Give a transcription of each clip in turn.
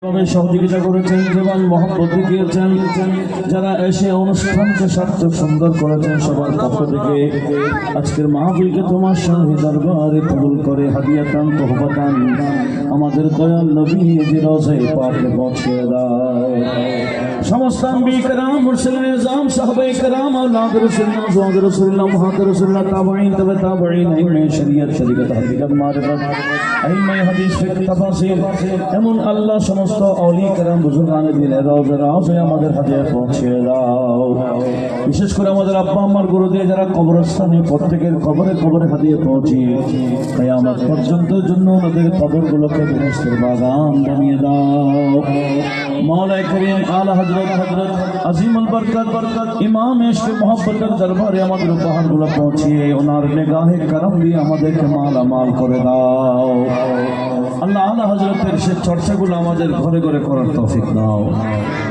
সহযোগিতা করেছেন, জীবন মহব্বত দেখিয়েছেন, যারা এসে অনুষ্ঠানকে সার্থক সুন্দর করেছেন, সবার পক্ষ থেকে আজকের মাহফিলকে তোমার সঙ্গে দরবারে কবুল করে হাদিয়াতান তোহবাতান আমাদের দয়াল নবী যে রওজায়ে পাকে পৌঁছে দাও। সমস্ত আম্বিয়া کرام মুরসালিন নিজাম সাহাবায়ে کرام আওলাদ রাসূলুল্লাহ ওয়াজ রাসূলুল্লাহ মুহাদ্দিস রাসূলুল্লাহ তাবেঈন তবে তাবেঈন ইলমে শরীয়ত শরীয়ত হাকিকত মারিফত ইলমে হাদিস ফিকহ তাফসীর এমন আল্লাহ সমস্ত আউলিয়া کرام বুজুর্গানে দিনের রওজায় আমাদের হাদিয়া পৌঁছে দাও। বিশেষ করে আমাদের আব্বা আম্মার গুরুদেব যারা কবরস্থানে প্রত্যেকের কবরে কবরে হাদিয়া পৌঁছিয়ে কিয়ামত পর্যন্ত জন্য ওদের কবরগুলোকে বেহেশতের বাগান বানিয়ে দাও। मौला करीम आला हजरत अजीमुल बरकत इमाम इश्क मोहब्बत दरबारे আমাদের উপহারগুলো পৌঁছিয়ে ওনার নিগাহে করম দিয়ে আমাদেরকে মালামাল করে দাও। আল্লাহ আলা হযরতের সেই চর্চাগুলো আমাদের ঘরে ঘরে করার তৌফিক দাও।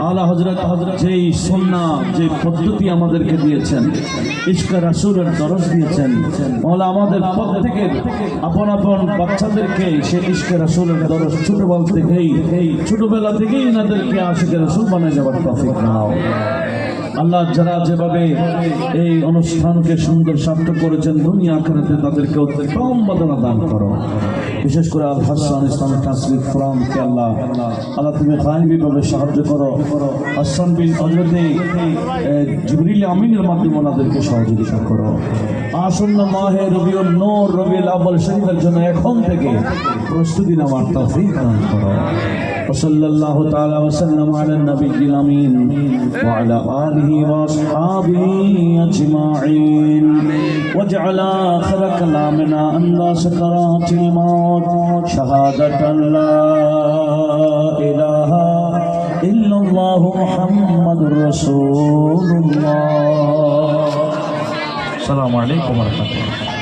আলা হযরত যেই সুন্নাহ যে পদ্ধতি আমাদেরকে দিয়েছেন, ইশক রাসূলের দরস দিয়েছেন, মওলা আমাদের প্রত্যেকের আপন আপন বাচ্চাদেরকে সেই ইশক রাসূলের দরস ছোটবেলা থেকেই এনাদেরকে আশিকের রাসূল বানিয়ে যাওয়ার তৌফিক দাও। আল্লাহ যারা যেভাবে এই অনুষ্ঠানকে সুন্দর সার্থক করেছেন দুনিয়া আখিরাতে তাদেরকে উত্তম বদলা দান করো। বিশেষ করে আল হাসান ইসলামিক ট্রান্সলেট ফোরামকে আল্লাহ তুমি কায়েমীভাবে সাহায্য করো। হাসান বিন হযরতে জিবরিল আমিনের মাধ্যমে ওনাদেরকে সহযোগিতা করো। আসন্ন মাহে রবিউল নূর রবিউল আউয়াল শরীফের জন্য এখন থেকে প্রস্তুতি নেওয়ার তৌফিক দান করো। وصلى الله تعالى وسلم على النبي الأمين وعلى آله وأصحابه أجمعين واجعل آخر كلامنا أن سكرات الموت شهادة لا إله إلا الله محمد رسول الله. السلام عليكم ورحمة الله.